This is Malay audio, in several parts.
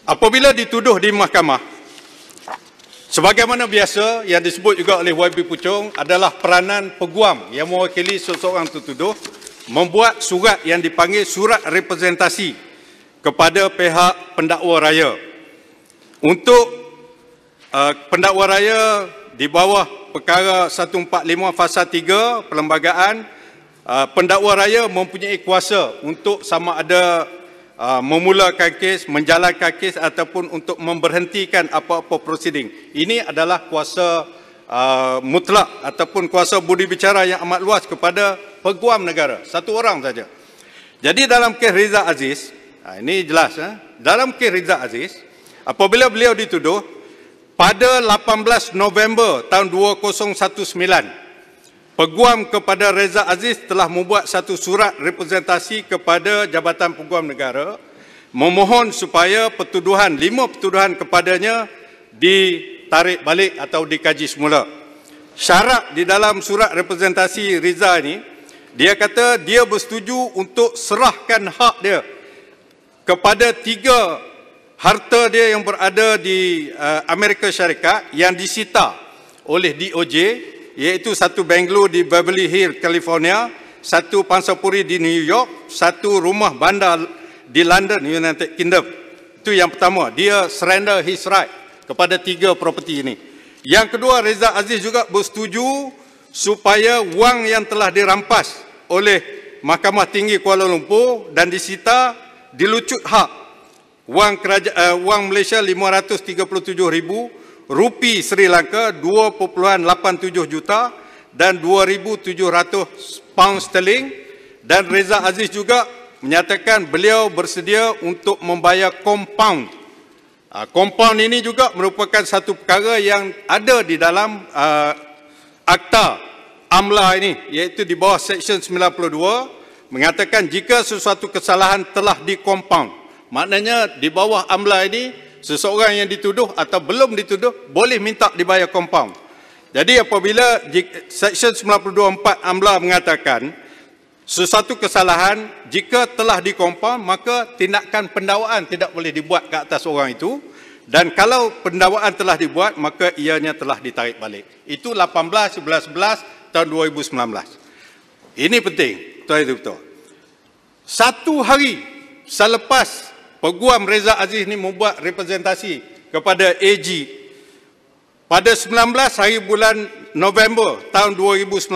Apabila dituduh di mahkamah, sebagaimana biasa yang disebut juga oleh YB Puchong adalah peranan peguam yang mewakili seseorang tertuduh membuat surat yang dipanggil surat representasi kepada pihak pendakwa raya. Untuk pendakwa raya di bawah perkara 145 fasa 3 perlembagaan, pendakwa raya mempunyai kuasa untuk sama ada memulakan kes, menjalankan kes ataupun untuk memberhentikan apa-apa prosiding. Ini adalah kuasa mutlak ataupun kuasa budi bicara yang amat luas kepada peguam negara, satu orang saja. Jadi dalam kes Riza Aziz, ini jelas, dalam kes Riza Aziz, apabila beliau dituduh pada 18 November tahun 2019, peguam kepada Reza Aziz telah membuat satu surat representasi kepada Jabatan Peguam Negara memohon supaya petuduhan, 5 petuduhan kepadanya ditarik balik atau dikaji semula. Syarat di dalam surat representasi Reza ini, dia kata dia bersetuju untuk serahkan hak dia kepada 3 harta dia yang berada di Amerika Syarikat yang disita oleh DOJ, iaitu satu banglo di Beverly Hills, California, satu pansapuri di New York, satu rumah bandar di London, United Kingdom. Itu yang pertama, dia surrender his right kepada 3 properti ini. Yang kedua, Reza Aziz juga bersetuju supaya wang yang telah dirampas oleh Mahkamah Tinggi Kuala Lumpur dan disita dilucut hak. Wang Malaysia 537,000 Rupi Sri Lanka 2.87 juta dan 2,700 pound sterling, dan Reza Aziz juga menyatakan beliau bersedia untuk membayar compound. Compound ini juga merupakan satu perkara yang ada di dalam Akta AMLA ini, iaitu di bawah Seksyen 92 mengatakan jika sesuatu kesalahan telah di-compound, maknanya di bawah AMLA ini seseorang yang dituduh atau belum dituduh boleh minta dibayar compound. Jadi apabila Seksyen 92(4) AMLA mengatakan sesuatu kesalahan jika telah di-compound, maka tindakan pendakwaan tidak boleh dibuat ke atas orang itu, dan kalau pendakwaan telah dibuat maka ianya telah ditarik balik. Itu 18/11/11 tahun 2019. Ini penting, betul-betul. Satu hari selepas Peguam Reza Aziz ini membuat representasi kepada AG pada 19 hari bulan November tahun 2019,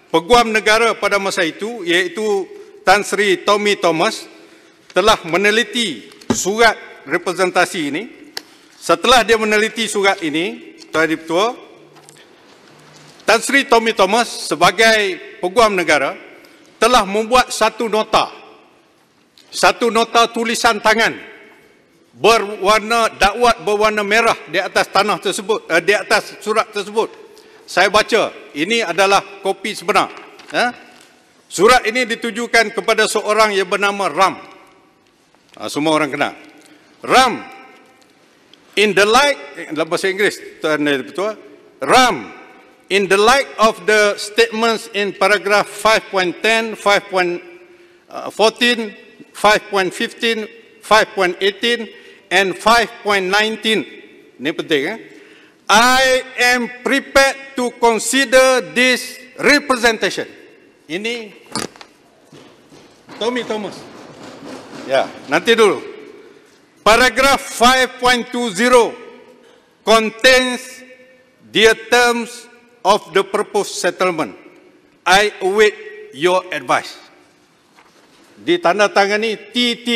Peguam Negara pada masa itu, iaitu Tan Sri Tommy Thomas, telah meneliti surat representasi ini. Setelah dia meneliti surat ini, Tuan Ketua, Tan Sri Tommy Thomas sebagai Peguam Negara telah membuat satu nota tulisan tangan berwarna dakwat berwarna merah di atas tanah tersebut, di atas surat tersebut. Saya baca, ini adalah kopi sebenar. Surat ini ditujukan kepada seorang yang bernama Ram. Semua orang kenal. Ram, in the light, dalam bahasa Inggeris, Ram, in the light of the statements in paragraph 5.10, 5.14, 5.15, 5.18 and 5.19. Ini penting. I am prepared to consider this representation. Ini Tommy Thomas. Ya, nanti dulu. Paragraph 5.20 contains the terms of the proposed settlement. I await your advice. Ditandatangani TT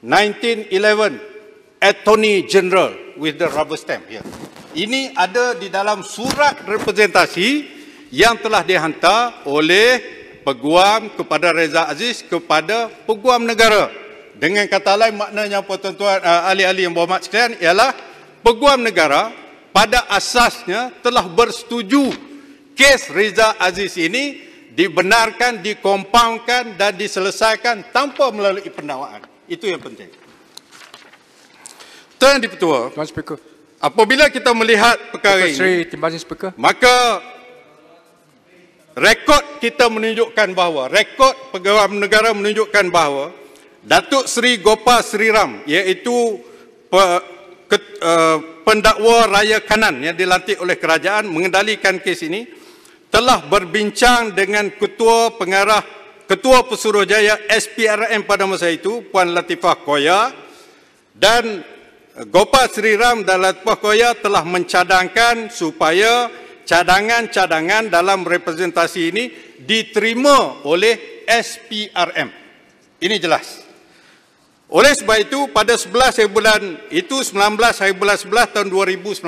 1911 Attorney General with the rubber stamp here. Ini ada di dalam surat representasi yang telah dihantar oleh peguam kepada Reza Aziz kepada Peguam Negara. Dengan kata lain, maknanya apa tuan-tuan, ahli-ahli yang berhormat sekalian, ialah Peguam Negara pada asasnya telah bersetuju kes Reza Aziz ini dibenarkan, dikompaunkan dan diselesaikan tanpa melalui pendakwaan. Itu yang penting. Tuan Ketua, apabila kita melihat perkara ini, maka rekod kita menunjukkan bahawa, rekod Peguam Negara menunjukkan bahawa Datuk Seri Gopal Sri Ram, iaitu pendakwa raya kanan yang dilantik oleh kerajaan mengendalikan kes ini telah berbincang dengan Ketua Pesuruhjaya SPRM pada masa itu, Puan Latifah Koya, dan Gopal Sri Ram dan Latifah Koya telah mencadangkan supaya cadangan-cadangan dalam representasi ini diterima oleh SPRM. Ini jelas. Oleh sebab itu, pada 11 hari bulan 11 tahun 2019.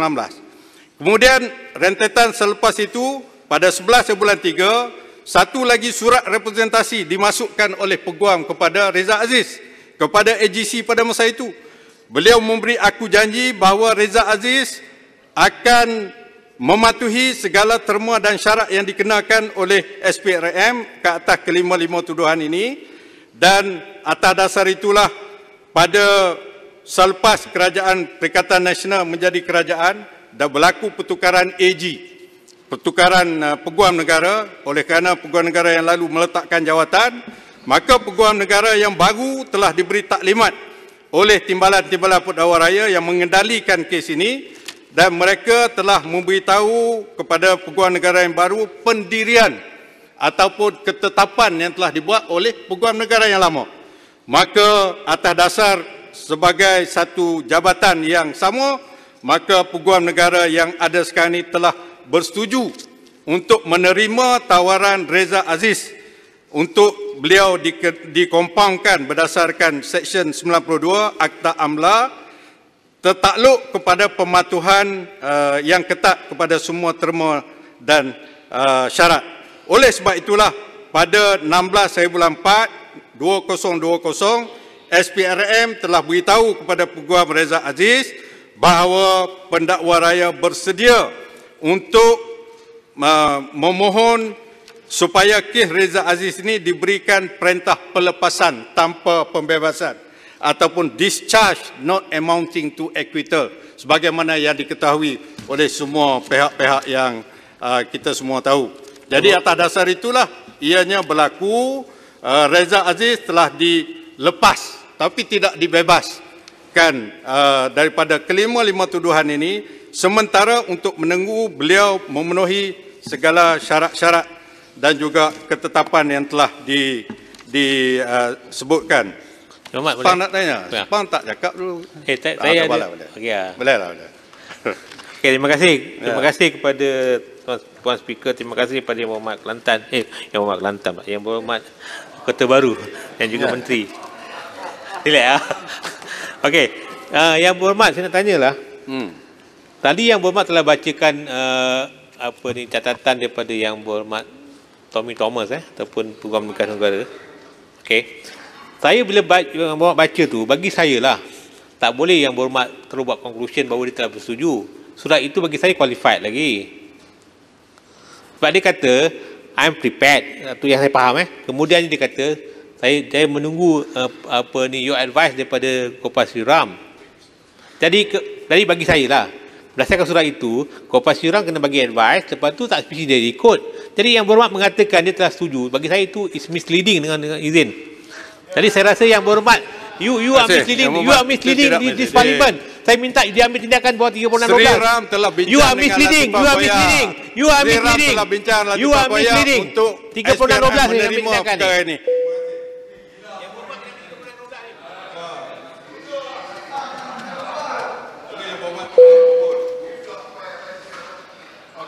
Kemudian rentetan selepas itu, pada 11 hari bulan 3, satu lagi surat representasi dimasukkan oleh Peguam kepada Reza Aziz, kepada AGC pada masa itu. Beliau memberi aku janji bahawa Reza Aziz akan mematuhi segala terma dan syarat yang dikenakan oleh SPRM ke atas kelima-lima tuduhan ini, dan atas dasar itulah pada selepas Kerajaan Perikatan Nasional menjadi kerajaan dah berlaku pertukaran AG, pertukaran Peguam Negara. Oleh kerana Peguam Negara yang lalu meletakkan jawatan, maka Peguam Negara yang baru telah diberi taklimat oleh timbalan-timbalan pendakwa raya yang mengendalikan kes ini, dan mereka telah memberitahu kepada Peguam Negara yang baru pendirian ataupun ketetapan yang telah dibuat oleh Peguam Negara yang lama. Maka atas dasar sebagai satu jabatan yang sama, maka Peguam Negara yang ada sekarang ini telah bersetuju untuk menerima tawaran Reza Aziz untuk beliau dikompaunkan berdasarkan Seksyen 92 Akta Amla, tertakluk kepada pematuhan yang ketat kepada semua terma dan syarat. Oleh sebab itulah pada 16 hari bulan 4 2020, SPRM telah beritahu kepada Peguam Reza Aziz bahawa pendakwa raya bersedia untuk memohon supaya kes Reza Aziz ini diberikan perintah pelepasan tanpa pembebasan ataupun discharge not amounting to acquittal, sebagaimana yang diketahui oleh semua pihak-pihak yang kita semua tahu. Jadi atas dasar itulah ianya berlaku, Reza Aziz telah dilepas tapi tidak dibebaskan daripada kelima-lima tuduhan ini, sementara untuk menunggu beliau memenuhi segala syarat-syarat dan juga ketetapan yang telah disebutkan. Pang nak tanya? Pang tak cakap dulu. Saya ada. Boleh lah. Okay, terima kasih. Terima kasih kepada Puan Speaker. Terima kasih kepada Yang Berhormat Kelantan. Yang Berhormat Ketua Baru dan juga Menteri. Relax. Okey. Yang Berhormat, saya nak tanyalah. Tadi Yang Berhormat telah bacakan catatan daripada Yang Berhormat Tommy Thomas ataupun Peguam Negara. Okey. Saya bila baca tu, bagi saya lah, tak boleh Yang Berhormat terus buat conclusion bahawa dia telah bersetuju. Surat itu bagi saya qualified lagi. Sebab dia kata, I'm prepared. Itu yang saya faham. Kemudian dia kata, saya menunggu your advice daripada Gopal Sri Ram. Jadi bagi saya lah, berdasarkan surat itu, Gopal Sri Ram kena bagi advice, lepas tu tak spesifik dia ikut. Jadi Yang Berhormat mengatakan dia telah setuju. Bagi saya itu is misleading dengan izin. Jadi saya rasa Yang Berhormat, you are misleading. You are misleading di this parliament. Saya minta dia ambil tindakan bawah 3612. Sri Ram telah bincang you are misleading. You are misleading. You are misleading. You are misleading. Untuk 3612 menerima perkara ini.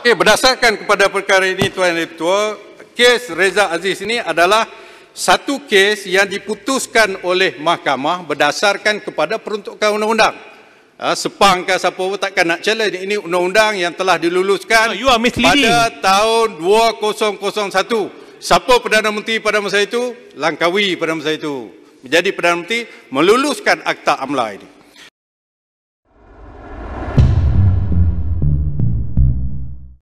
Okey, berdasarkan kepada perkara ini, Tuan Ketua, kes Reza Aziz ini adalah satu kes yang diputuskan oleh mahkamah berdasarkan kepada peruntukan undang-undang. Sepang ke siapa pun takkan nak challenge. Ini undang-undang yang telah diluluskan pada tahun 2001. Siapa Perdana Menteri pada masa itu? Langkawi pada masa itu. Menjadi Perdana Menteri meluluskan Akta Amla ini.